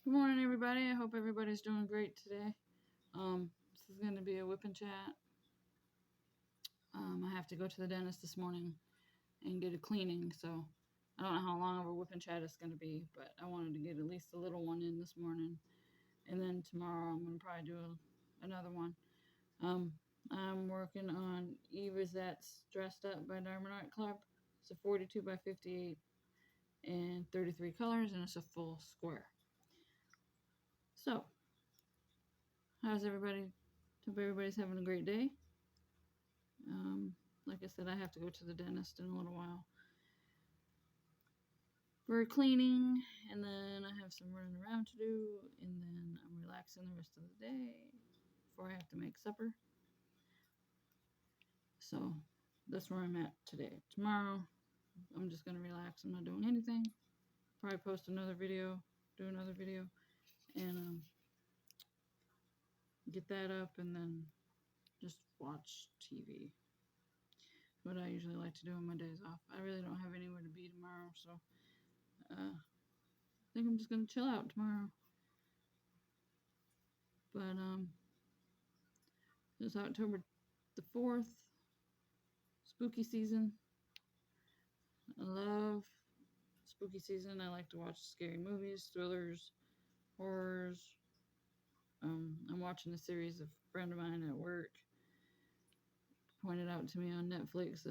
Good morning, everybody. I hope everybody's doing great today. This is going to be a whip and chat. I have to go to the dentist this morning and get a cleaning, so I don't know how long of a whip and chat it's going to be, but I wanted to get at least a little one in this morning, and then tomorrow I'm going to probably do another one. I'm working on Eve Is That's Dressed Up by Diamond Art Club. It's a 42 by 58 and 33 colors, and it's a full square. So, how's everybody? Hope everybody's having a great day. Like I said, I have to go to the dentist in a little while for cleaning, and then I have some running around to do, and then I'm relaxing the rest of the day before I have to make supper. So that's where I'm at today. Tomorrow, I'm just going to relax. I'm not doing anything. Probably post another video, do another video, and get that up, and then just watch TV. What I usually like to do on my days off. I really don't have anywhere to be tomorrow, so I think I'm just gonna chill out tomorrow. But it's October the 4th, spooky season. I love spooky season. I like to watch scary movies, thrillers, horrors. I'm watching a series of a friend of mine at work pointed out to me on Netflix,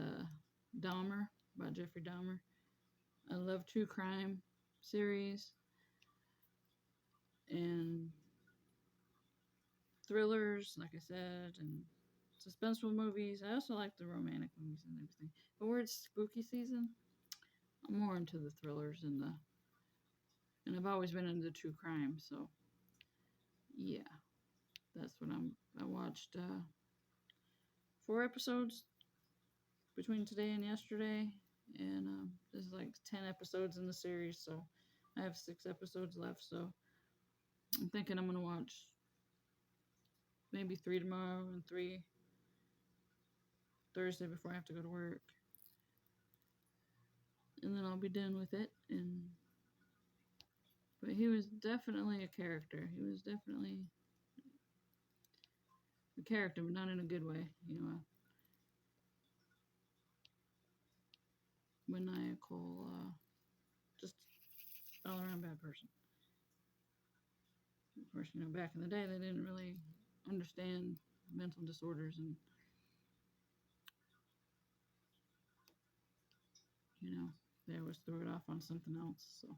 Dahmer, about Jeffrey Dahmer. I love true crime series and thrillers, like I said, and suspenseful movies. I also like the romantic movies and everything. But where it's spooky season, I'm more into the thrillers and I've always been into true crime, so yeah, that's what I watched 4 episodes between today and yesterday, and there's like 10 episodes in the series, so I have 6 episodes left, so I'm thinking I'm gonna watch maybe 3 tomorrow and 3 Thursday before I have to go to work, and then I'll be done with it. But he was definitely a character. He was definitely a character, but not in a good way. Maniacal, just all around bad person. Of course, back in the day, they didn't really understand mental disorders, and they always threw it off on something else. So,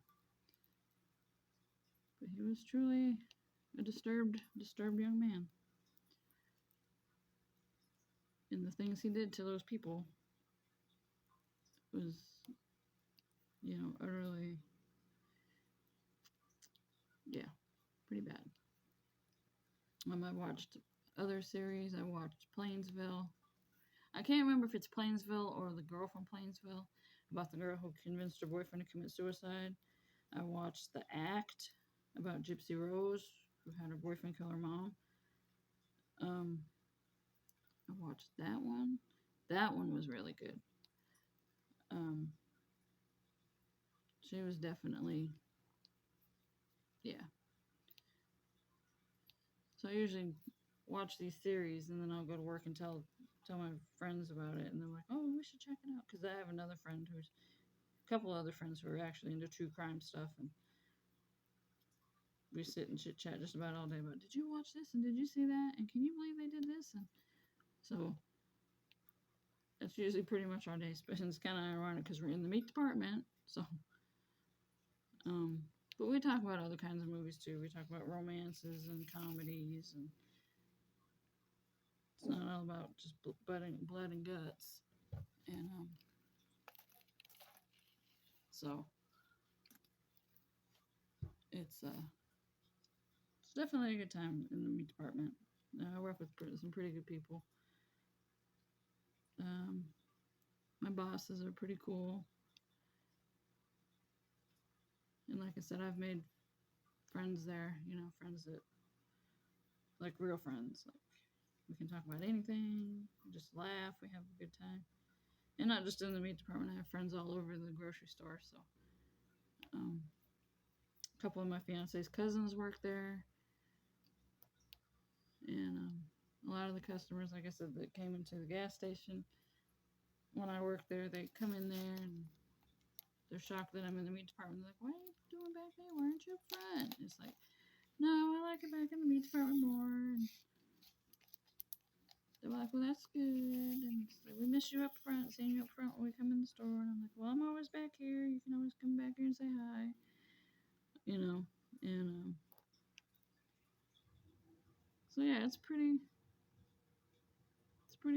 but he was truly a disturbed young man, and the things he did to those people was, utterly, yeah, pretty bad. I watched other series. I watched Plainsville. I can't remember if it's Plainsville or The Girl from Plainsville, about the girl who convinced her boyfriend to commit suicide. I watched The Act, about Gypsy Rose, who had her boyfriend kill her mom. I watched that one. That one was really good. She was definitely, yeah. So I usually watch these series, and then I'll go to work and tell my friends about it, and they're like, "Oh, we should check it out." Because I have another friend who's a couple other friends who are actually into true crime stuff, and we sit and chit chat just about all day about, did you watch this, and did you see that, and can you believe they did this? And so that's usually pretty much our day spent. It's kind of ironic because we're in the meat department, so but we talk about other kinds of movies too. We talk about romances and comedies, and it's not all about just blood and guts. And so it's definitely a good time in the meat department. I work with some pretty good people. My bosses are pretty cool, and like I said, I've made friends there. Friends that, like, real friends. Like, we can talk about anything, just laugh. We have a good time, and not just in the meat department. I have friends all over the grocery store. So, A couple of my fiance's cousins work there, and a lot of the customers, like I said, that came into the gas station when I worked there, they come in there and they're shocked that I'm in the meat department. They're like, "What are you doing back there? Why aren't you up front?" It's like, "No, I like it back in the meat department more." And they're like, "Well, that's good." And it's like, "We miss you up front, seeing you up front when we come in the store." And I'm like, "Well, I'm always back here. You can always come back here and say hi." You know, and so yeah, it's a pretty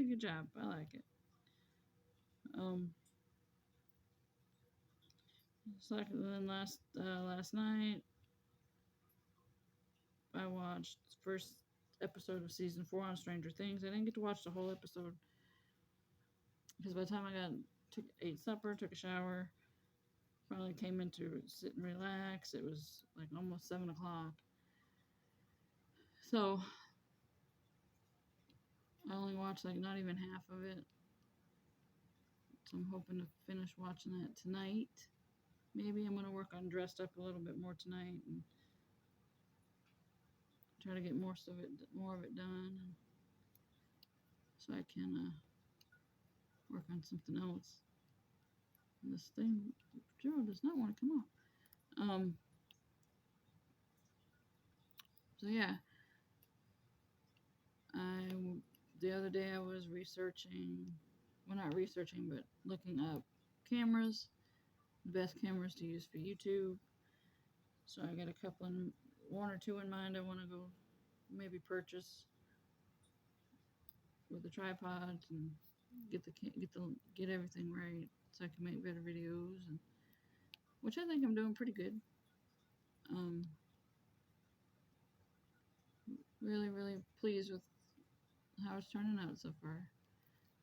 good job. I like it. Um, so like then last night I watched the first episode of season 4 on Stranger Things. I didn't get to watch the whole episode because by the time I ate supper, took a shower, finally came in to sit and relax, it was like almost 7 o'clock. So I only watched like not even half of it. So I'm hoping to finish watching that tonight. Maybe I'm gonna work on dressed up a little bit more tonight and try to get more of it done, so I can work on something else. And this thing, Joe does not want to come up. So yeah, I the other day I was researching, well not researching, but looking up cameras, the best cameras to use for YouTube. So I got a couple in, one or two in mind. I want to go maybe purchase with the tripod and get everything right so I can make better videos, and which I think I'm doing pretty good. Um, really pleased with how it's turning out so far.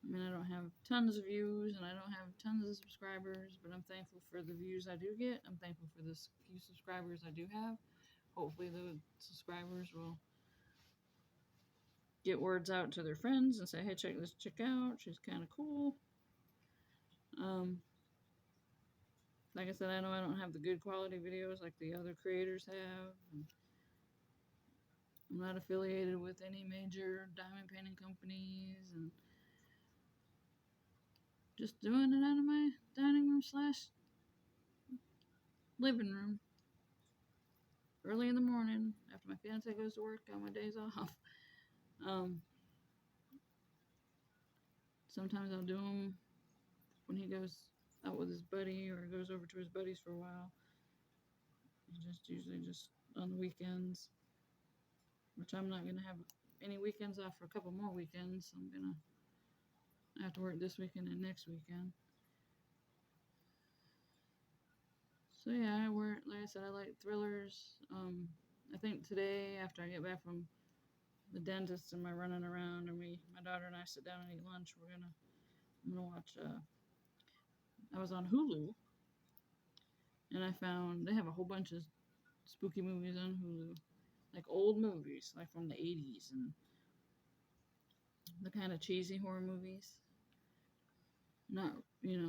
I mean, I don't have tons of views and I don't have tons of subscribers, but I'm thankful for the views I do get. I'm thankful for the few subscribers I do have. Hopefully, the subscribers will get words out to their friends and say, "Hey, check this chick out. She's kind of cool." Um, like I said, I know I don't have the good quality videos like the other creators have. I'm not affiliated with any major diamond painting companies, and just doing it out of my dining room slash living room early in the morning after my fiance goes to work on my days off. Um, Sometimes I'll do them when he goes out with his buddy or goes over to his buddies for a while. Just usually just on the weekends, which I'm not gonna have any weekends off for a couple more weekends. I'm gonna have to work this weekend and next weekend. So yeah, I work, like I said, I like thrillers. I think today after I get back from the dentist and my running around and my daughter and I sit down and eat lunch, I'm gonna watch. I was on Hulu and I found they have a whole bunch of spooky movies on Hulu, like old movies, like from the 80s and the kind of cheesy horror movies. Not,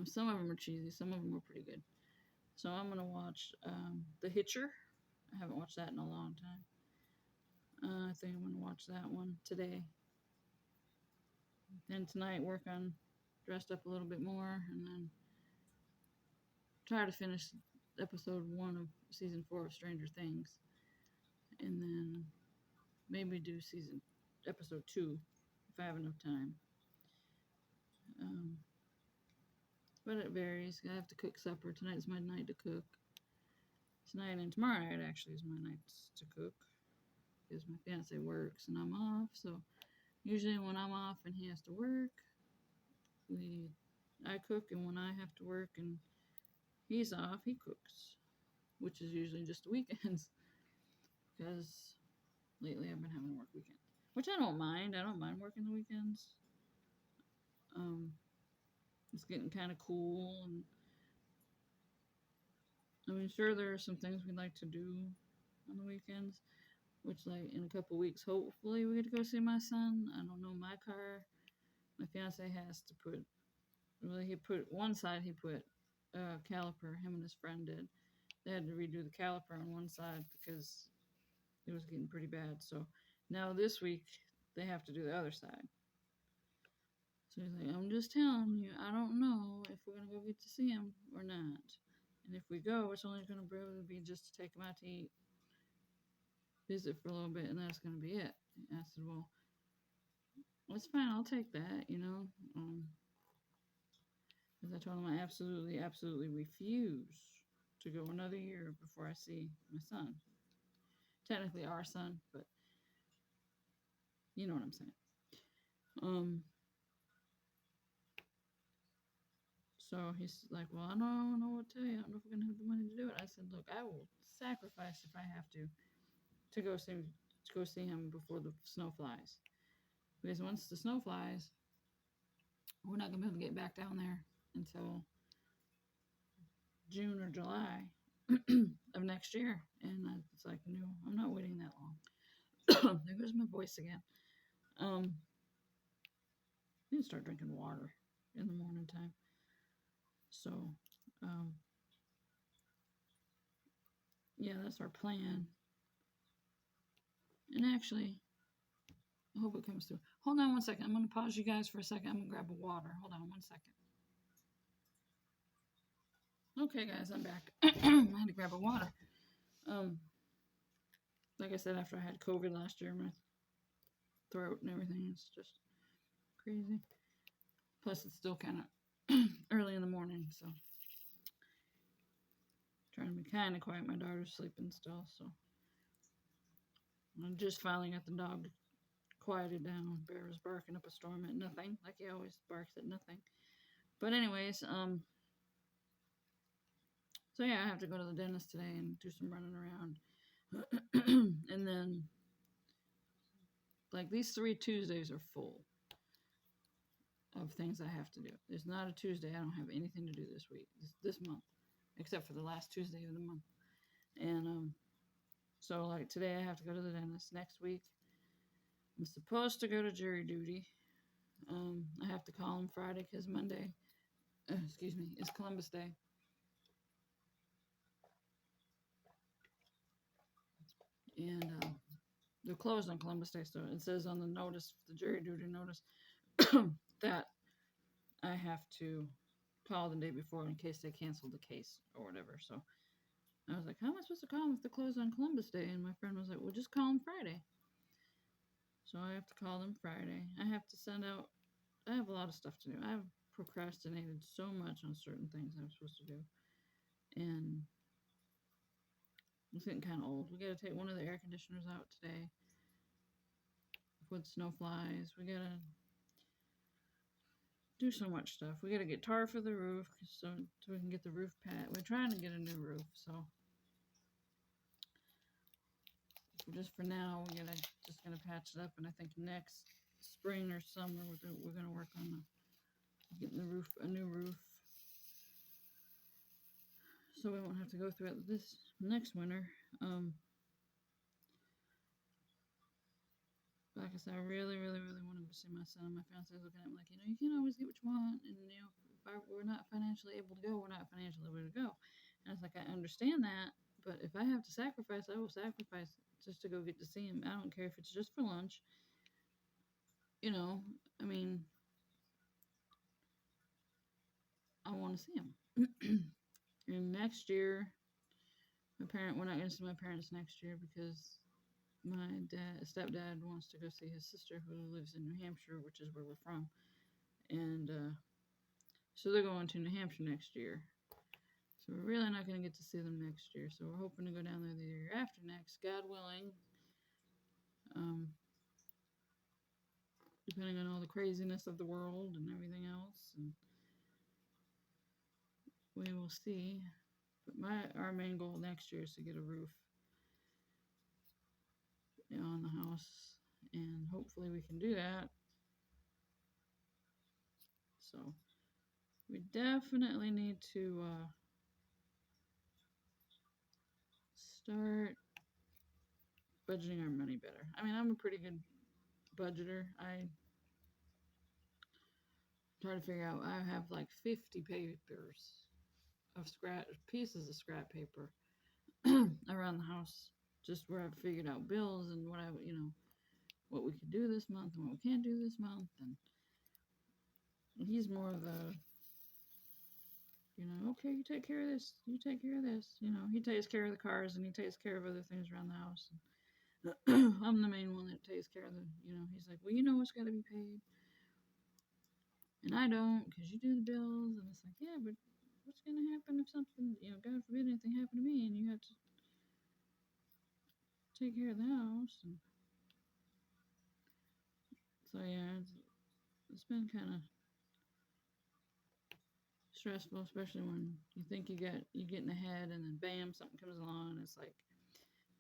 some of them are cheesy, some of them are pretty good. So I'm gonna watch The Hitcher. I haven't watched that in a long time. I think I'm gonna watch that one today. Then tonight work on dressed up a little bit more, and then try to finish episode 1 of season 4 of Stranger Things, and then maybe do episode 2 if I have enough time. Um, but it varies. I have to cook supper. Tonight's my night to cook. Tonight and tomorrow night actually is my nights to cook because my fiance works and I'm off. So usually when I'm off and he has to work, I cook, and when I have to work and he's off, he cooks, which is usually just the weekends because lately I've been having to work weekends, which I don't mind. I don't mind working the weekends. It's getting kind of cool, and I mean, sure, there are some things we'd like to do on the weekends, which, like, in a couple weeks, hopefully we get to go see my son. I don't know, my car, my fiance has to he put one side, he put a caliper, him and his friend did, they had to redo the caliper on one side because it was getting pretty bad. So now this week they have to do the other side. So he's like, I'm just telling you, I don't know if we're gonna go get to see him or not. And if we go, it's only gonna probably be just to take him out to eat, visit for a little bit, and that's gonna be it. I said, well, it's fine. I'll take that. Because I told him I absolutely, absolutely refuse to go another year before I see my son. Technically our son, but you know what I'm saying. Um, so he's like, well, I don't know what to tell you. I don't know if we're gonna have the money to do it. I said, look, I will sacrifice if I have to go see him before the snow flies. Because once the snow flies, we're not gonna be able to get back down there until June or July of next year. And it's like, no, I'm not waiting that long. There goes my voice again. Um, I need to start drinking water in the morning time. So, um, yeah, that's our plan. And actually, I hope it comes through. Hold on one second. I'm going to pause you guys for a second. I'm going to grab a water. Hold on one second. Okay, guys, I'm back. I had to grab a water. Um, like I said, after I had COVID last year, my throat and everything is just crazy. Plus, it's still kind of early in the morning, so trying to be kind of quiet. My daughter's sleeping still, so I just finally got the dog quieted down. Bear was barking up a storm at nothing, like he always barks at nothing. But anyways, so yeah, I have to go to the dentist today and do some running around. And then like these 3 Tuesdays are full of things I have to do. There's not a Tuesday I don't have anything to do this week, this month, except for the last Tuesday of the month. And so like today I have to go to the dentist. Next week I'm supposed to go to jury duty. I have to call him Friday because Monday, excuse me, is Columbus Day. And they're closed on Columbus Day, so it says on the notice, the jury duty notice, that I have to call the day before in case they cancel the case or whatever. So I was like, how am I supposed to call them if they're closed on Columbus Day? And my friend was like, well, just call them Friday. So I have to call them Friday. I have to send out, I have a lot of stuff to do. I've procrastinated so much on certain things I'm supposed to do. And it's getting kind of old. We got to take one of the air conditioners out today with snow flies. We got to do so much stuff. We got to get tar for the roof so we can get the roof pat. We're trying to get a new roof, so just for now, just gonna patch it up, and I think next spring or summer we're gonna work on getting a new roof, so we won't have to go through it this next winter. Like I said, I really, really, really wanted to see my son. My fiance was looking at me like, you can always get what you want, and if we're not financially able to go, we're not financially able to go. And I was like, I understand that, but if I have to sacrifice, I will sacrifice just to go get to see him. I don't care if it's just for lunch. I mean, I want to see him. And next year, we're not going to see my parents next year because my stepdad wants to go see his sister who lives in New Hampshire, which is where we're from. And so they're going to New Hampshire next year. So we're really not going to get to see them next year. So we're hoping to go down there the year after next, God willing. Depending on all the craziness of the world and everything else. And we will see. But our main goal next year is to get a roof on the house. And hopefully we can do that. So we definitely need to start budgeting our money better. I mean, I'm a pretty good budgeter. I try to figure out, I have like 50 papers of pieces of scrap paper around the house, just where I figured out bills and what what we could do this month and what we can't do this month. And he's more of the, okay, you take care of this, you take care of this. He takes care of the cars and he takes care of other things around the house. And I'm the main one that takes care of he's like, well, what's got to be paid. And I don't, because you do the bills. And it's like, yeah, but what's going to happen if something, God forbid anything happened to me and you have to take care of the house. And so, yeah, it's been kind of stressful, especially when you think you're getting ahead and then bam, something comes along. And it's like,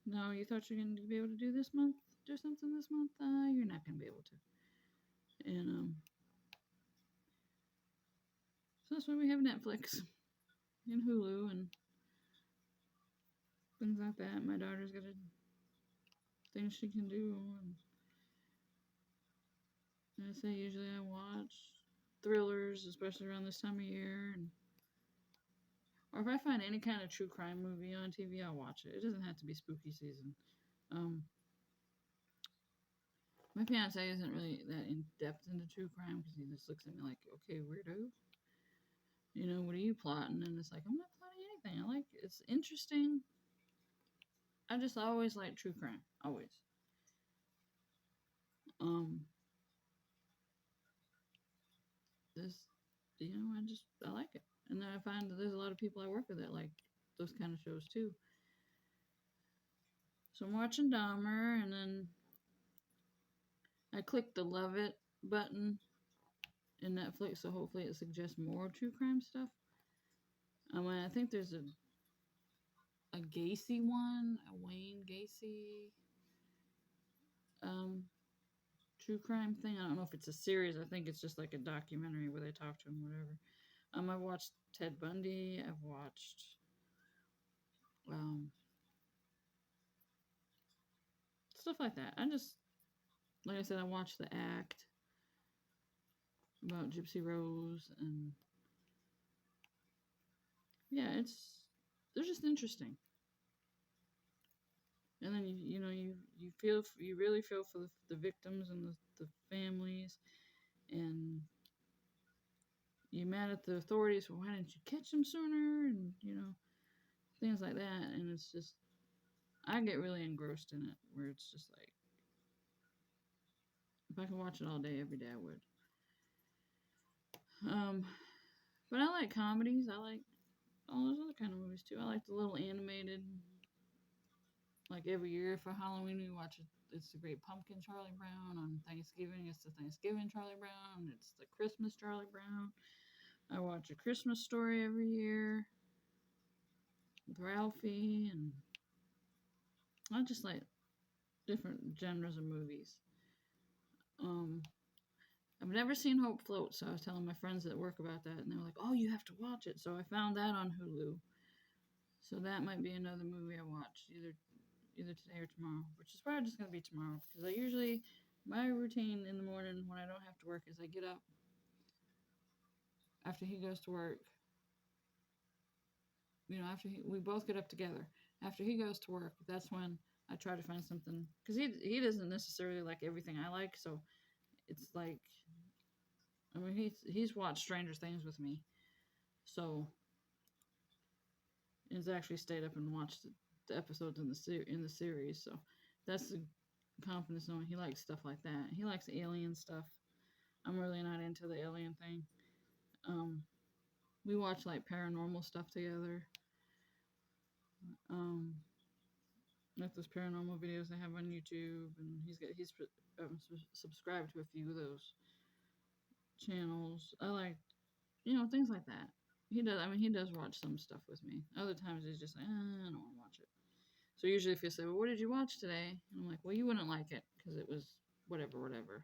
no, you thought you're going to be able to do something this month? You're not going to be able to. And so that's why we have Netflix and Hulu and things like that. My daughter's got things she can do. And I say usually I watch thrillers, especially around this time of year. Or if I find any kind of true crime movie on TV, I'll watch it. It doesn't have to be spooky season. My fiance isn't really that in depth into true crime because he just looks at me like, okay, weirdo. What are you plotting? And it's like, I'm not plotting anything. It's interesting. I just always like true crime. Always. This, I like it. And then I find that there's a lot of people I work with that like those kind of shows too. So I'm watching Dahmer, and then I clicked the Love It button in Netflix, so hopefully it suggests more true crime stuff. I think there's a Gacy one, a Wayne Gacy true crime thing. I don't know if it's a series. I think it's just like a documentary where they talk to him, whatever. I watched Ted Bundy. I've watched stuff like that. Like I said, I watched The Act about Gypsy Rose, and yeah, they're just interesting. And then you really feel for the victims and the families, and you're mad at the authorities. Well, why didn't you catch them sooner? And things like that. And it's just, I get really engrossed in it, where it's just like, if I could watch it all day, every day, I would. But I like comedies. I like all those other kind of movies too. I like the little animated. Like every year for Halloween, we watch it. It's the Great Pumpkin Charlie Brown. On Thanksgiving, it's the Thanksgiving Charlie Brown. It's the Christmas Charlie Brown. I watch A Christmas Story every year with Ralphie, and I just like different genres of movies. I've never seen Hope Float, so I was telling my friends at work about that, and they were like, "Oh, you have to watch it." So I found that on Hulu. So that might be another movie I watch either today or tomorrow, which is probably just gonna be tomorrow because my routine in the morning when I don't have to work is I get up after he goes to work. We both get up together. After he goes to work, that's when I try to find something because he doesn't necessarily like everything I like, so it's like, he's watched Stranger Things with me, so he's actually stayed up and watched the episodes in the series. So that's the confidence knowing he likes stuff like that. He likes alien stuff. I'm really not into the alien thing. We watch like paranormal stuff together. Like those paranormal videos they have on YouTube, and he's subscribed to a few of those channels. I like things like that. He does. He does watch some stuff with me. Other times he's just like, I don't want to watch it. So usually if you say, well, what did you watch today? And I'm like, well, you wouldn't like it because it was whatever.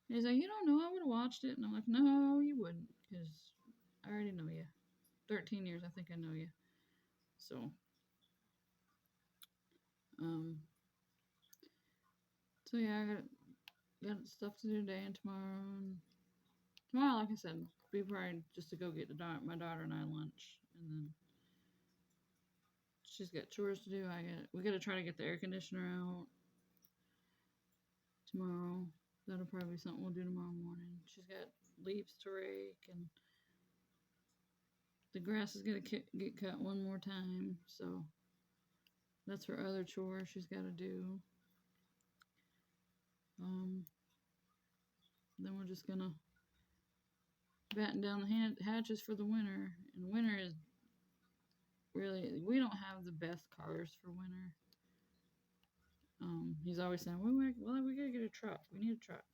And he's like, you don't know. I would have watched it. And I'm like, no, you wouldn't because I already know you. 13 years, I think I know you. So, yeah, I got stuff to do today and tomorrow. And tomorrow, like I said, be probably just to go get my daughter and I lunch, and then she's got chores to do. We got to try to get the air conditioner out tomorrow. That'll probably be something we'll do tomorrow morning. She's got leaves to rake, and the grass is gonna get cut one more time. So that's her other chore she's got to do. Then we're just gonna batten down the hatches for the winter. And winter is really, we don't have the best cars for winter. He's always saying, well, we gotta get a truck. We need a truck.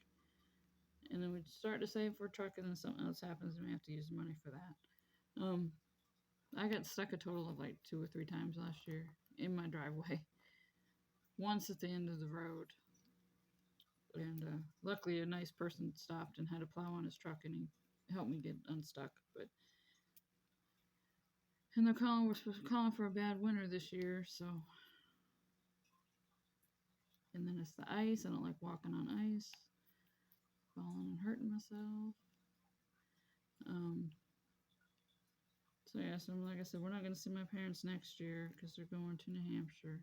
And then we start to save for a truck, and then something else happens, and we have to use money for that. I got stuck a total of like 2 or 3 times last year in my driveway. Once at the end of the road. And luckily, a nice person stopped and had a plow on his truck, and he helped me get unstuck. And we're calling for a bad winter this year, so. And then it's the ice. I don't like walking on ice, falling and hurting myself. So yeah, so like I said, we're not gonna see my parents next year because they're going to New Hampshire.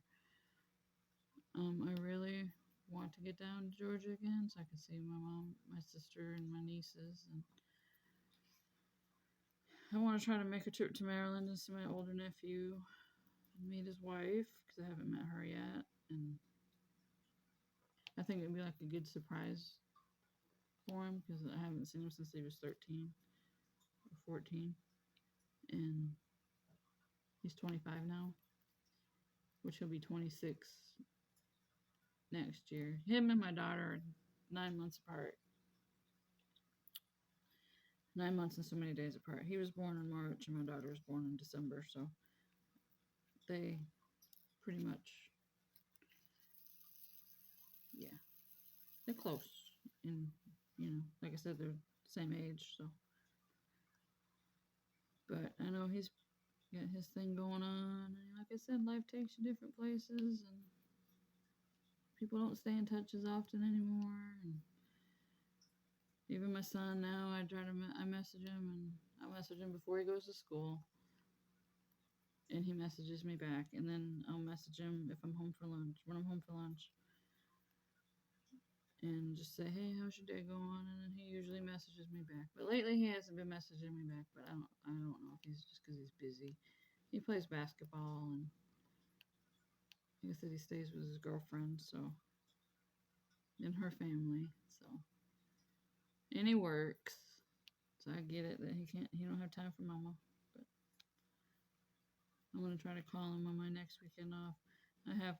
I really want to get down to Georgia again so I can see my mom, my sister, and my nieces. And I want to try to make a trip to Maryland and see my older nephew and meet his wife because I haven't met her yet. And I think it'd be like a good surprise for him because I haven't seen him since he was 13 or 14. And he's 25 now, which he'll be 26 next year. Him and my daughter are 9 months apart. 9 months and so many days apart. He was born in March and my daughter was born in December, so they pretty much, yeah, they're close. And, like I said, they're the same age, so. But I know he's got his thing going on. And like I said, life takes you different places, and people don't stay in touch as often anymore. And even my son now, I message him, and I message him before he goes to school. And he messages me back, and then I'll message him if I'm home for lunch, when I'm home for lunch. And just say, hey, how's your day going? And then he usually messages me back. But lately he hasn't been messaging me back, but I don't know if he's just because he's busy. He plays basketball, and like I said, he stays with his girlfriend, so, and her family, so. And he works, so I get it that he don't have time for mama, but I'm going to try to call him on my next weekend off. I have,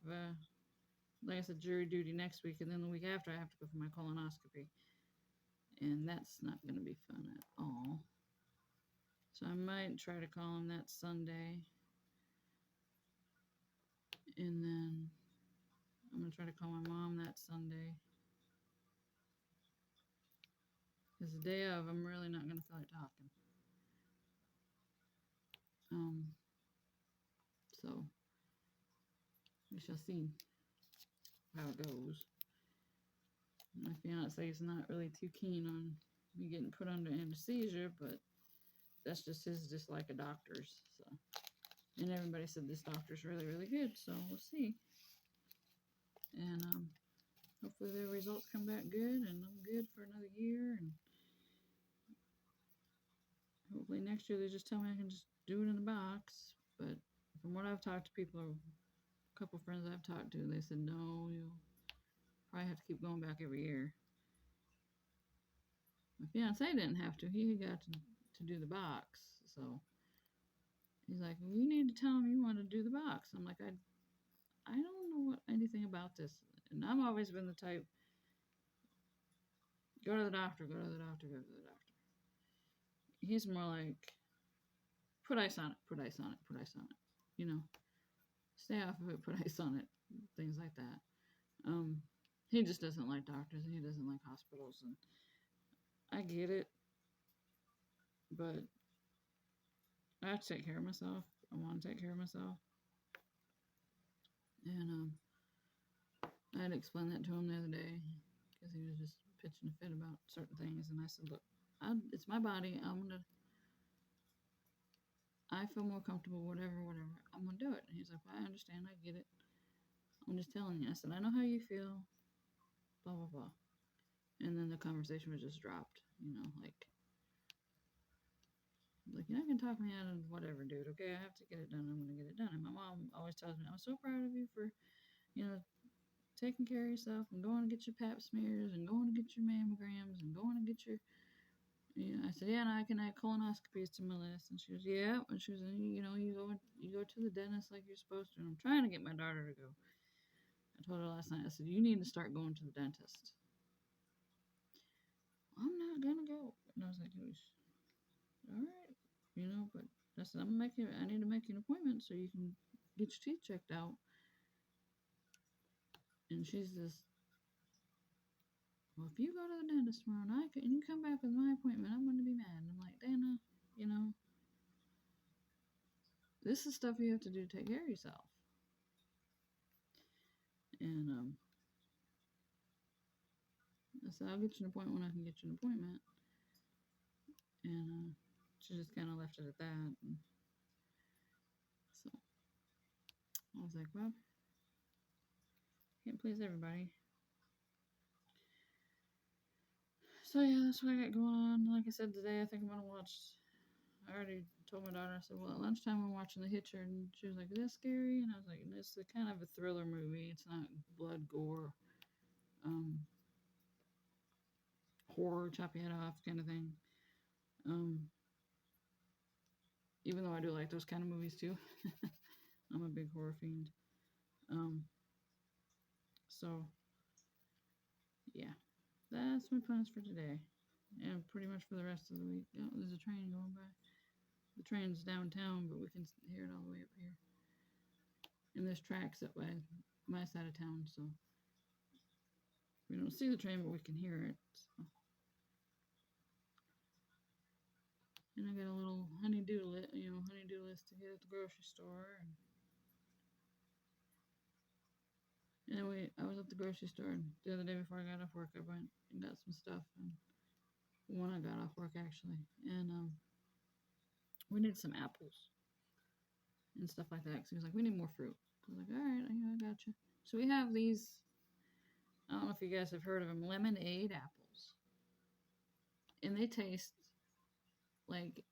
like I said, jury duty next week, and then the week after I have to go for my colonoscopy. And that's not going to be fun at all. So I might try to call him that Sunday. And then I'm going to try to call my mom that Sunday. Because the day of, I'm really not going to feel like talking. So we shall see how it goes. My fiance is not really too keen on me getting put under anesthesia, but that's just his dislike of doctors. So, and everybody said this doctor's really, really good, so we'll see. And hopefully the results come back good, and I'm good for another year. And hopefully next year they just tell me I can just do it in the box. But from what I've talked to people, a couple friends I've talked to, they said no, you'll probably have to keep going back every year. My fiance didn't have to. He got to do the box. So he's like, well, you need to tell him you want to do the box. I'm like, I don't know anything about this. And I've always been the type, go to the doctor, go to the doctor, go to the doctor. He's more like, put ice on it, put ice on it, put ice on it. Stay off of it, put ice on it, things like that. He just doesn't like doctors, and he doesn't like hospitals, and I get it, but I have to take care of myself. I want to take care of myself. And I had to explain that to him the other day because he was just pitching a fit about certain things. And I said, look, it's my body. I'm going to I feel more comfortable, whatever, I'm gonna do it. And he's like, well, I understand, I get it. I'm just telling you. I said, I know how you feel, blah, blah, blah. And then the conversation was just dropped, like, you're not gonna talk me out of whatever, dude. Okay, I have to get it done. I'm gonna get it done. And my mom always tells me, I'm so proud of you for, you know, taking care of yourself and going to get your pap smears and going to get your mammograms and going to get your, I said, yeah, and I can add colonoscopies to my list. And she was, yeah. And she was, you go to the dentist like you're supposed to. And I'm trying to get my daughter to go. I told her last night, I said, you need to start going to the dentist. I'm not gonna go. And I was like, all right, but I said, I need to make you an appointment so you can get your teeth checked out. And she's just, well, if you go to the dentist tomorrow night and you come back with my appointment, I'm gonna be mad. And I'm like, Dana, this is stuff you have to do to take care of yourself. And I said, I'll get you an appointment when I can get you an appointment. And she just kind of left it at that. And so I was like, well, can't please everybody. So yeah, that's what I got going on. Like I said today, I think I'm gonna watch. I already told my daughter. I said, well, at lunchtime I'm watching The Hitcher, and she was like, is that scary? And I was like, it's a kind of a thriller movie. It's not blood, gore, horror, chop your head off kind of thing. Even though I do like those kind of movies too. I'm a big horror fiend. So yeah, that's my plans for today, and pretty much for the rest of the week. Oh, there's a train going by. The train's downtown, but we can hear it all the way up here. And there's tracks up by my side of town, so we don't see the train, but we can hear it. So. And I got a little honey-do list to get at the grocery store. And I was at the grocery store the other day before I got off work. I went and got some stuff, and when I got off work actually, and we need some apples and stuff like that. So he was like, we need more fruit. I was like, all right, I got you. So we have these. I don't know if you guys have heard of them, lemonade apples, and they taste like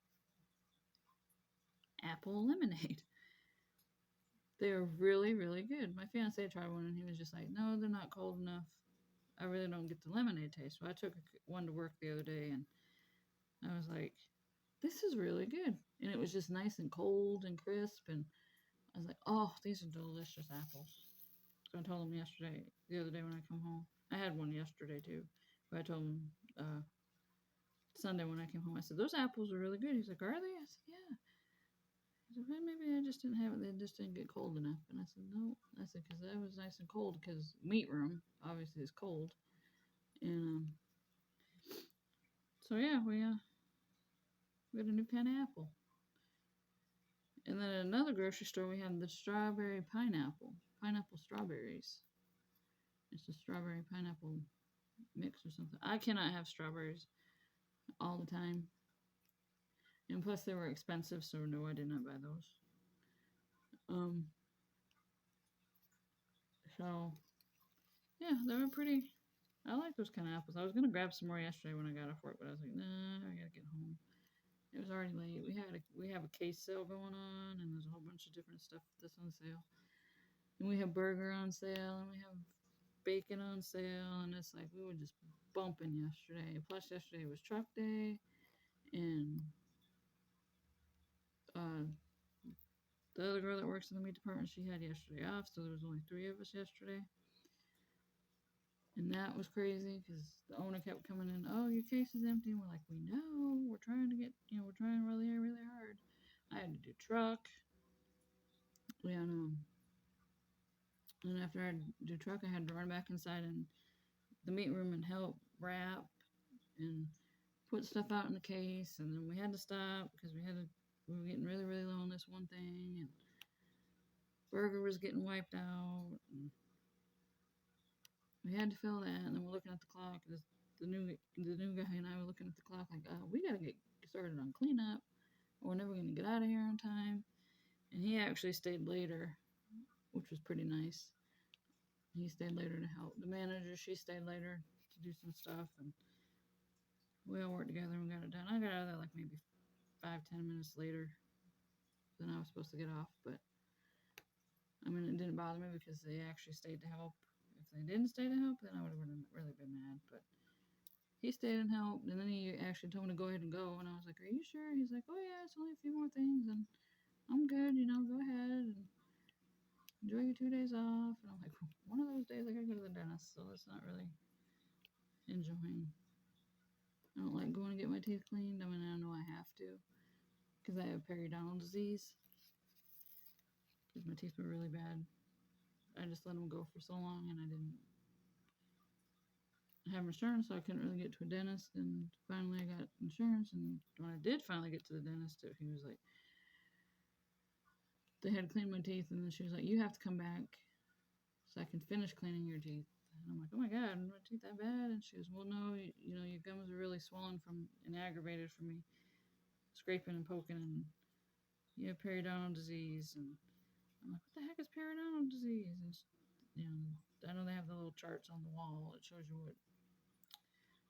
apple lemonade. They're really, really good. My fiance tried one and he was just like, no, they're not cold enough. I really don't get the lemonade taste. So I took one to work the other day and I was like, this is really good. And it was just nice and cold and crisp. And I was like, oh, these are delicious apples. So I told him the other day when I come home. I had one yesterday too. But I told him Sunday when I came home, I said, those apples are really good. He's like, are they? I said, yeah. He said, well, maybe I just didn't have it. They just didn't get cold enough. And I said, no. I said, because that was nice and cold because meat room obviously is cold. And so yeah, we got a new kind of apple. And then at another grocery store, we had the strawberry pineapple strawberries. It's a strawberry pineapple mix or something. I cannot have strawberries all the time. And plus they were expensive, so no, I did not buy those. So yeah, they were pretty. I like those kind of apples. I was gonna grab some more yesterday when I got off work, but I was like, nah, I gotta get home. It was already late. We have a case sale going on, and there's a whole bunch of different stuff that's on sale. And we have burger on sale, and we have bacon on sale, and it's like we were just bumping yesterday. Plus, yesterday was truck day, and the other girl that works in the meat department, she had yesterday off, so there was only 3 of us yesterday. And that was crazy because the owner kept coming in, oh, your case is empty. And we're like, we know, we're trying to get, we're trying really, really hard. I had to do truck. And after I do truck, I had to run back inside in the meat room and help wrap and put stuff out in the case. And then we had to stop because we were getting really, really low on this one thing. And burger was getting wiped out. And we had to fill that, and then we're looking at the clock. The new guy and I were looking at the clock like, we gotta get started on cleanup. we're never going to get out of here on time. And he actually stayed later, which was pretty nice. He stayed later to help. The manager, she stayed later to do some stuff, and we all worked together and we got it done. I got out of there like maybe 5-10 minutes later than I was supposed to get off, but I mean, it didn't bother me because they actually stayed to help. If they didn't stay to help, then I would have really been mad. But he stayed and helped, and then he actually told me to go ahead and go. And I was like, "Are you sure?" He's like, "Oh yeah, it's only a few more things, and I'm good. Go ahead and enjoy your 2 days off." And I'm like, one of those days I gotta go to the dentist, so it's not really enjoying. I don't like going to get my teeth cleaned. I mean, I know I have to because I have periodontal disease. Because my teeth were really bad. I just let them go for so long, and I didn't have insurance, so I couldn't really get to a dentist. And finally, I got insurance. And when I did finally get to the dentist, he was like, they had to clean my teeth, and then she was like, "You have to come back so I can finish cleaning your teeth." And I'm like, "Oh my God, are my teeth that bad?" And she goes, "Well, no, your gums are really swollen and aggravated from me scraping and poking, and you have periodontal disease." And I'm like, "What the heck is periodontal disease?" And I know they have the little charts on the wall. It shows you what.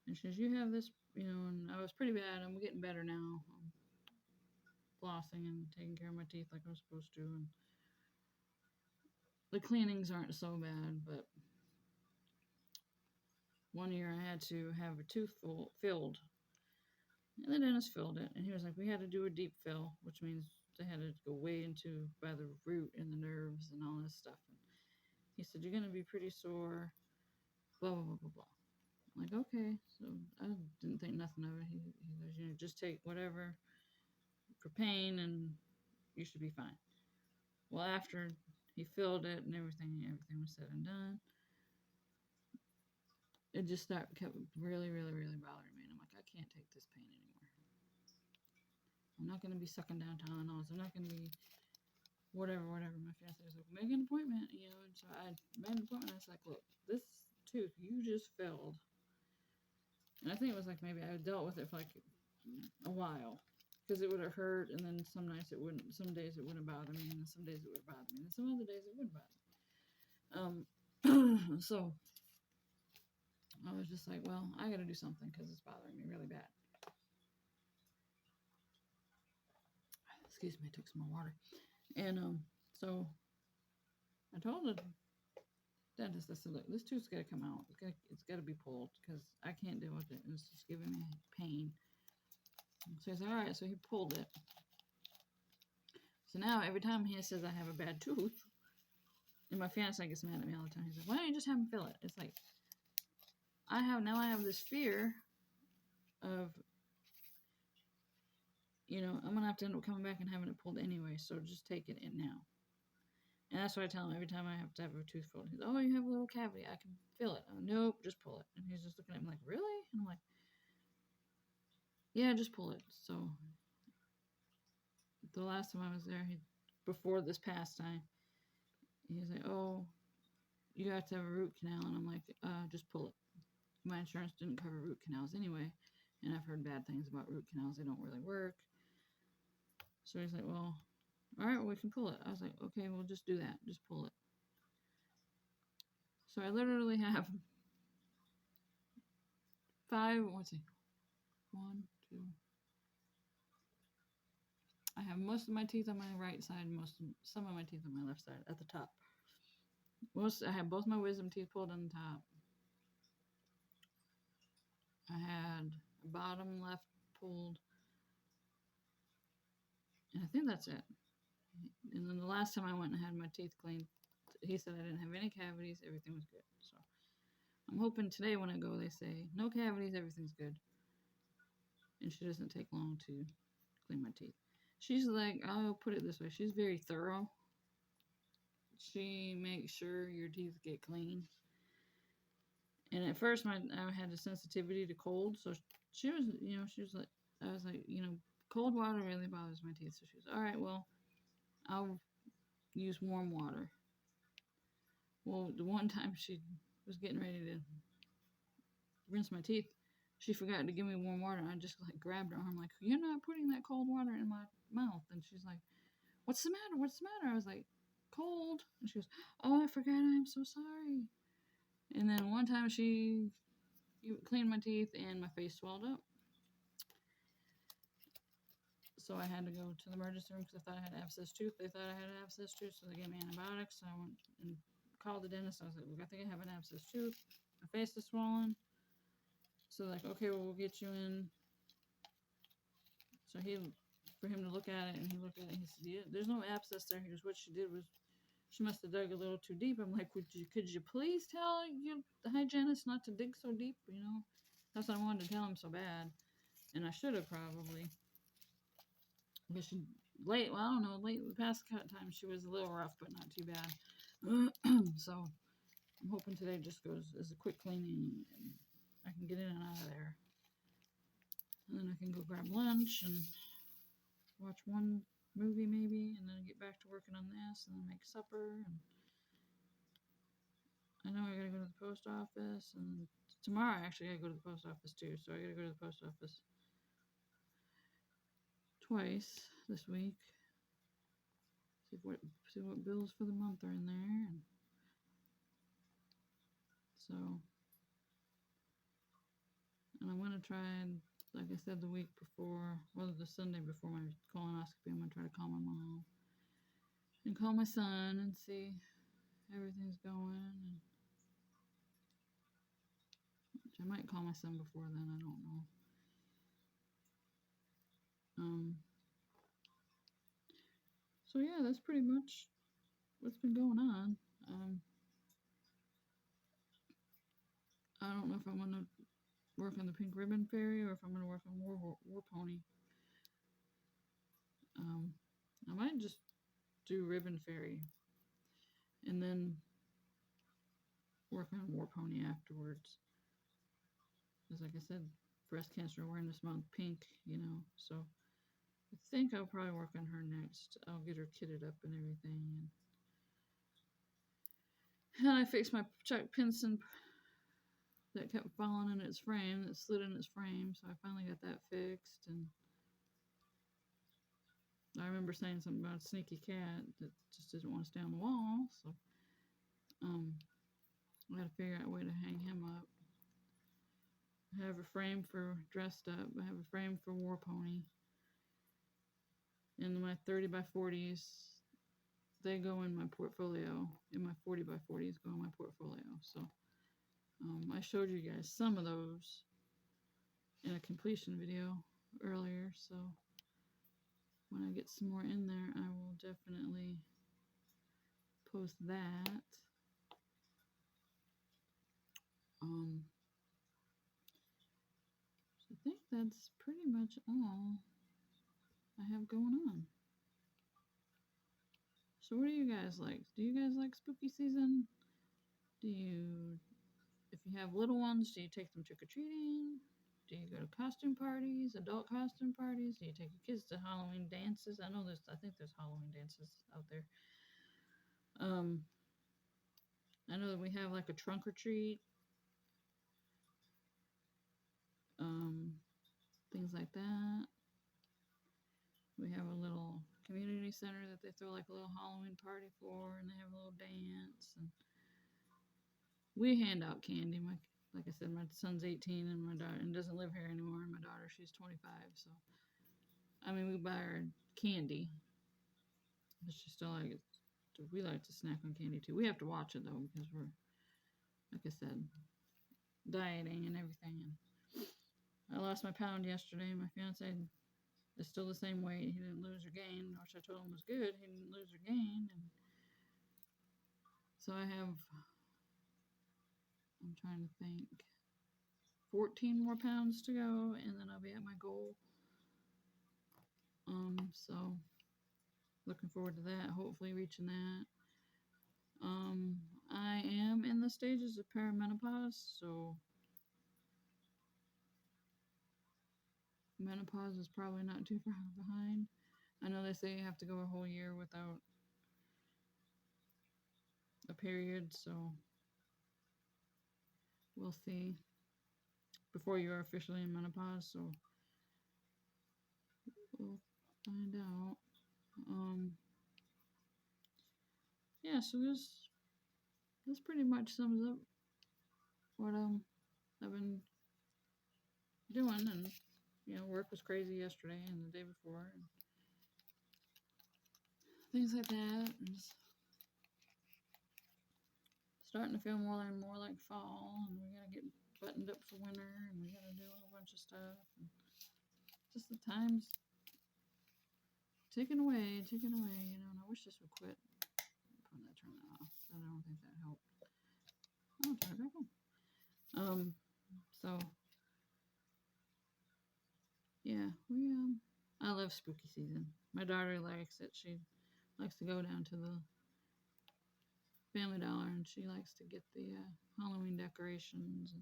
And she says, "You have this, and I was pretty bad. I'm getting better now. I'm flossing and taking care of my teeth like I'm supposed to. And the cleanings aren't so bad, but one year I had to have a tooth filled. And the dentist filled it. And he was like, we had to do a deep fill, which means they had to go way into by the root and the nerves and all this stuff. And he said, you're going to be pretty sore, blah, blah, blah, blah, blah. I'm like, okay. So I didn't think nothing of it. He goes, just take whatever for pain and you should be fine. Well, after he filled it and everything was said and done, it just kept really, really, really bothering me. And I'm like, I can't take this pain anymore. I'm not going to be sucking down Tylenols. I'm not going to be whatever. My fiance was like, make an appointment, And so I made an appointment. I was like, look, this tooth you just filled. And I think it was like maybe I dealt with it for like a while. Because it would have hurt, and then some nights it wouldn't. Some days it wouldn't bother me, and some days it would bother me, and some other days it wouldn't bother me. So I was just like, well, I got to do something because it's bothering me really bad. Excuse me, I took some more water. And so I told the dentist, I said, look, this tooth's got to come out. It's got to be pulled because I can't deal with it. It's just giving me pain. So he said, all right. So he pulled it. So now every time he says I have a bad tooth, and my fiance gets mad at me all the time. He's like, why don't you just have him fill it? It's like, I have this fear of, I'm going to have to end up coming back and having it pulled anyway. So just take it in now. And that's what I tell him every time I have to have a tooth pulled. He's, oh, you have a little cavity. I can feel it. Nope, just pull it. And he's just looking at me like, really? And I'm like, yeah, just pull it. So the last time I was there, before this past time, he's like, oh, you have to have a root canal. And I'm like, just pull it. My insurance didn't cover root canals anyway. And I've heard bad things about root canals. They don't really work. So he's like, well, all right, well, we can pull it. I was like, okay, well, just do that. Just pull it. So I literally have 5, what's it? 1, 2. I have most of my teeth on my right side, some of my teeth on my left side at the top. I have both my wisdom teeth pulled on the top. I had bottom left pulled, and I think that's it. And then the last time I went and had my teeth cleaned, he said I didn't have any cavities, everything was good. So I'm hoping today when I go, they say no cavities, everything's good, and she doesn't take long to clean my teeth. She's like, I'll put it this way, she's very thorough. She makes sure your teeth get clean. And at first, I had a sensitivity to cold, so she was like, I was like, cold water really bothers my teeth. So she was, all right, well, I'll use warm water. Well, the one time she was getting ready to rinse my teeth, she forgot to give me warm water. And I just like grabbed her arm, like, you're not putting that cold water in my mouth. And she's like, what's the matter? What's the matter? I was like, cold. And she goes, oh, I forgot. I'm so sorry. And then one time she cleaned my teeth and my face swelled up. So I had to go to the emergency room because I thought I had abscess tooth. They thought I had an abscess tooth, so they gave me antibiotics. So I went and called the dentist. I was like, look, I think I have an abscess tooth. My face is swollen. So like, okay, well, we'll get you in. So for him to look at it, and he looked at it, and he said, yeah, there's no abscess there. He goes, what she did was, she must have dug a little too deep. I'm like, could you please tell the hygienist not to dig so deep? You know, that's what I wanted to tell him so bad, and I should have probably. Because she late, well, I don't know, late the past cut time she was a little rough, but not too bad. So I'm hoping today just goes as a quick cleaning, and I can get in and out of there. And then I can go grab lunch and watch one movie maybe, and then get back to working on this, and then make supper. And I know I gotta go to the post office, and tomorrow I actually gotta go to the post office too. So I gotta go to the post office twice this week. See what bills for the month are in there, and so. And I'm gonna try and, like I said the week before, well, the Sunday before my colonoscopy, I'm gonna try to call my mom and call my son and see how everything's going. And which I might call my son before then, I don't know. So yeah, that's pretty much what's been going on. I don't know if I'm gonna work on the Pink Ribbon Fairy or if I'm gonna work on War Pony. I might just do Ribbon Fairy and then work on War Pony afterwards. Because like I said, Breast Cancer Awareness Month, pink, you know, so I think I'll probably work on her next. I'll get her kitted up and everything. And I fixed my Chuck Pinson that kept falling in its frame, that slid in its frame, so I finally got that fixed. And I remember saying something about a sneaky cat that just doesn't want to stay on the wall, so I had to figure out a way to hang him up. I have a frame for dressed up. I have a frame for War Pony. And my 30 by 40s, they go in my portfolio. And my 40 by 40s go in my portfolio. So I showed you guys some of those in a completion video earlier. So when I get some more in there, I will definitely post that. So I think that's pretty much all I have going on. So what do you guys like? Do you guys like spooky season? If you have little ones, do you take them trick-or-treating? Do you go to costume parties, adult costume parties? Do you take your kids to Halloween dances? I think there's Halloween dances out there. I know that we have like a trunk or treat. Things like that. We have a little community center that they throw like a little Halloween party for, and they have a little dance. And we hand out candy. Like I said, my son's 18 and my daughter and doesn't live here anymore. And my daughter, she's 25. So, I mean, we buy her candy, but she still we like to snack on candy too. We have to watch it though because we're, like I said, dieting and everything. And I lost my pound yesterday. My fiance is still the same weight. He didn't lose or gain, which I told him was good. He didn't lose or gain, and so I have. I'm trying to think. 14 more pounds to go, and then I'll be at my goal. So looking forward to that. Hopefully reaching that. I am in the stages of perimenopause, so menopause is probably not too far behind. I know they say you have to go a whole year without a period, so we'll see. before you're officially in menopause. So we'll find out. Um, yeah. So this pretty much sums up what I've been doing, and work was crazy yesterday and the day before, and things like that. And it's starting to feel more and more like fall, and we gotta get buttoned up for winter, and we gotta do a whole bunch of stuff. And just the time's ticking away, ticking away. And I wish this would quit. Turn that off. I don't think that helped. I'll turn it back on. So yeah, I love spooky season. My daughter likes it. She likes to go down to the Family Dollar, and she likes to get the Halloween decorations.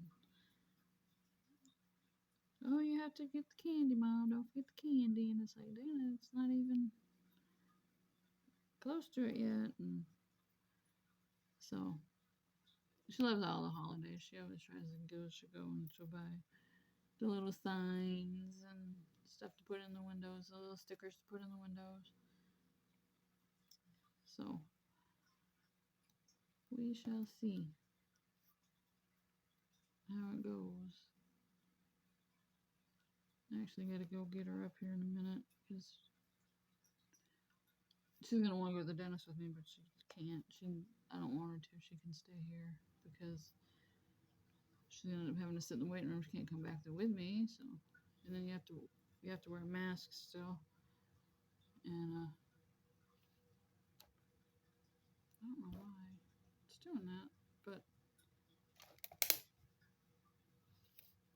And oh, you have to get the candy, Mom. Don't forget the candy. And it's like, damn, it's not even close to it yet. And so she loves all the holidays. She always tries to go. She'll go and she'll buy the little signs and stuff to put in the windows, the little stickers to put in the windows. So we shall see how it goes. I actually got to go get her up here in a minute because she's gonna want to go to the dentist with me, but she can't. I don't want her to. She can stay here because she's gonna end up having to sit in the waiting room. She can't come back there with me. So, and then you have to wear a mask still. And I don't know why it's doing that, but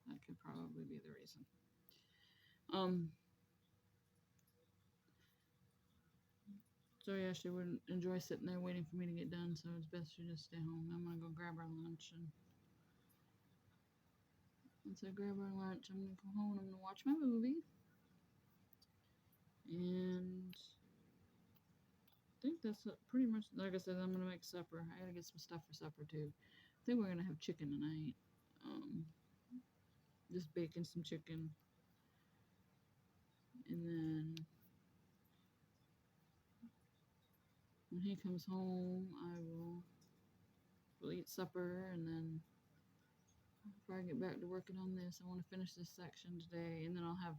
that could probably be the reason. So yeah, she wouldn't enjoy sitting there waiting for me to get done, so it's best she just stay home. I'm gonna go grab her lunch, and once I grab her lunch, I'm gonna go home and I'm gonna watch my movie. And I think that's pretty much, like I said, I'm gonna make supper. I gotta get some stuff for supper too. I think we're gonna have chicken tonight. Just baking some chicken, and then when he comes home, we'll eat supper, and then before I get back to working on this, I want to finish this section today, and then I'll have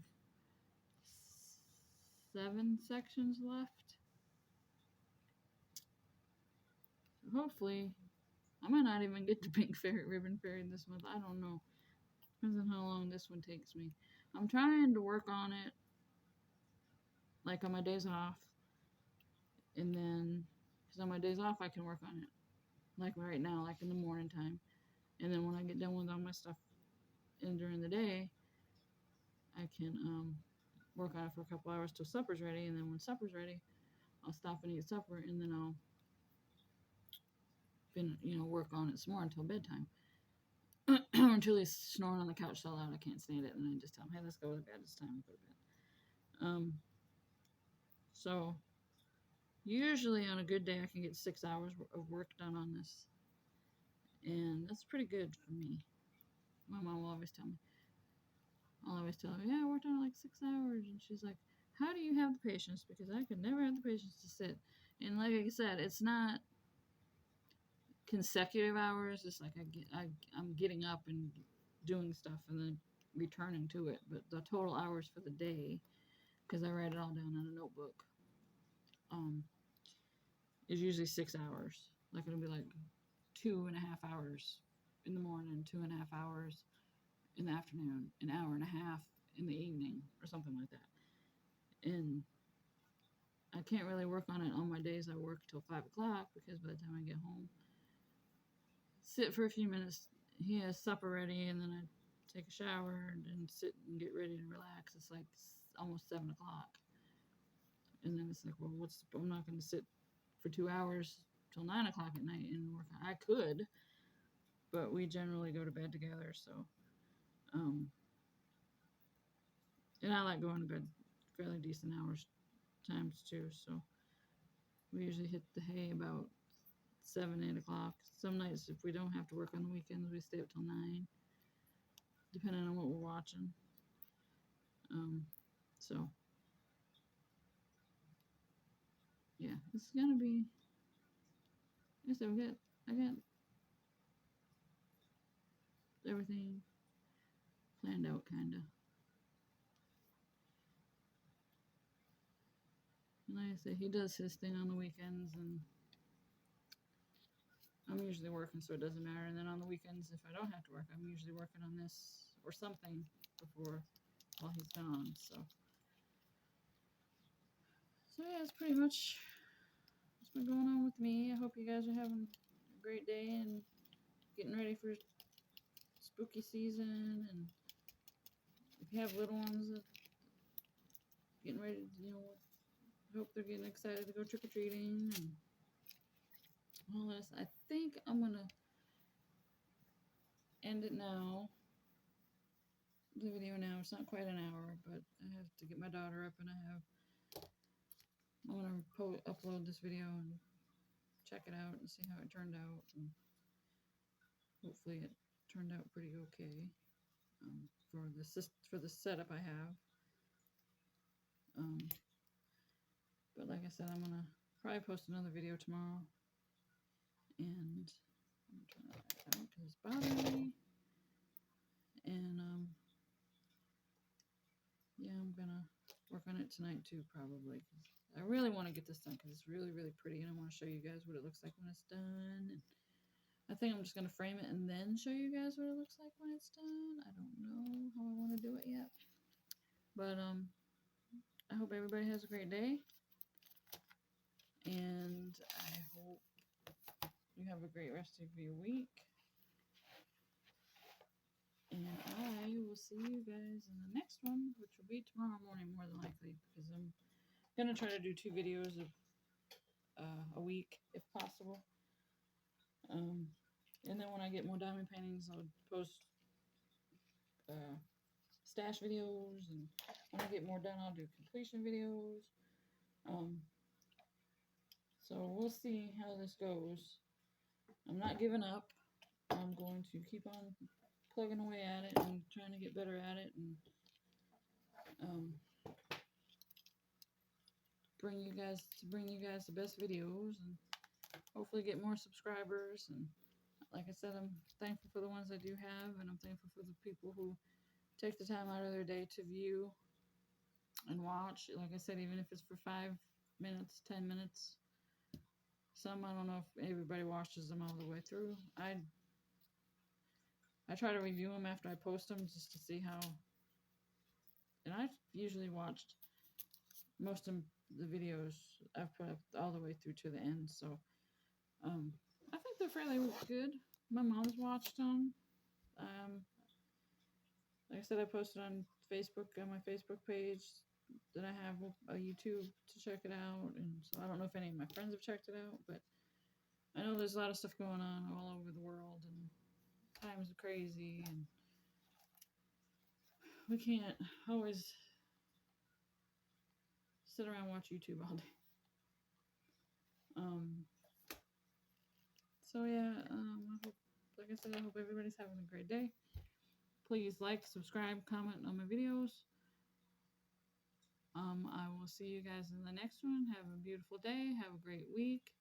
7 sections left. So hopefully, I might not even get the pink ferret ribbon fairy this month. I don't know. Depends on how long this one takes me. I'm trying to work on it like on my days off, and then because on my days off I can work on it like right now, like in the morning time, and then when I get done with all my stuff and during the day, I can work on it for a couple hours till supper's ready, and then when supper's ready, I'll stop and eat supper, and then I'll work on it some more until bedtime. Until he's snoring on the couch so loud I can't stand it, and I just tell him, hey, let's go to bed. It's time to go to bed. So usually on a good day I can get 6 hours of work done on this, and that's pretty good for me. My mom will always tell me. I'll always tell her, yeah, I worked on it like 6 hours, and she's like, how do you have the patience? Because I could never have the patience to sit. And like I said, it's not consecutive hours. It's like I'm getting up and doing stuff and then returning to it. But the total hours for the day, because I write it all down in a notebook, is usually 6 hours. Like it'll be like 2.5 hours in the morning, 2.5 hours in the afternoon, an hour and a half in the evening, or something like that. And I can't really work on it on my days I work till 5 o'clock, because by the time I get home, sit for a few minutes, he has supper ready, and then I take a shower and sit and get ready to relax. It's like almost 7 o'clock. And then it's like, well, I'm not going to sit for 2 hours till 9 o'clock at night and work. I could, but we generally go to bed together, so and I like going to bed fairly decent hours times too, so we usually hit the hay about 7, 8 o'clock. Some nights, if we don't have to work on the weekends, we stay up till 9. depending on what we're watching. So yeah, it's gonna be. Like I said, I got everything planned out, kinda. And like I said, he does his thing on the weekends, and I'm usually working, so it doesn't matter. And then on the weekends, if I don't have to work, I'm usually working on this or something before while he's gone. So yeah, it's pretty much what's been going on with me. I hope you guys are having a great day and getting ready for spooky season. And if you have little ones that getting ready, I hope they're getting excited to go trick or treating and all this. I think I'm gonna end it now. The video now. It's not quite an hour, but I have to get my daughter up, and I want to upload this video and check it out and see how it turned out. And hopefully, it turned out pretty okay for the setup I have. But like I said, I'm gonna probably post another video tomorrow, and I'm gonna turn that back out because it's bothering me. And yeah, I'm gonna work on it tonight too, probably. Cause I really want to get this done because it's really, really pretty, and I want to show you guys what it looks like when it's done. And I think I'm just gonna frame it and then show you guys what it looks like when it's done. I don't know how I want to do it yet, but I hope everybody has a great day, and I hope you have a great rest of your week. And I will see you guys in the next one, which will be tomorrow morning, more than likely, because I'm gonna try to do 2 videos of a week if possible. And then when I get more diamond paintings, I'll post stash videos, and when I get more done, I'll do completion videos. So we'll see how this goes. I'm not giving up. I'm going to keep on plugging away at it and trying to get better at it, and bring you guys the best videos, and hopefully get more subscribers. And like I said, I'm thankful for the ones I do have, and I'm thankful for the people who take the time out of their day to view and watch. Like I said, even if it's for 5 minutes, 10 minutes. Some, I don't know if everybody watches them all the way through. I try to review them after I post them just to see how. And I've usually watched most of the videos I've put up all the way through to the end. So I think they're fairly good. My mom's watched them. Like I said, I posted on Facebook, on my Facebook page, that I have a YouTube to check it out. And so I don't know if any of my friends have checked it out, but I know there's a lot of stuff going on all over the world, and times are crazy, and we can't always sit around and watch YouTube all day. So yeah, I hope, like I said, I hope everybody's having a great day. Please like, subscribe, comment on my videos. I will see you guys in the next one. Have a beautiful day. Have a great week.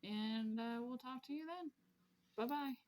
And we'll talk to you then. Bye-bye.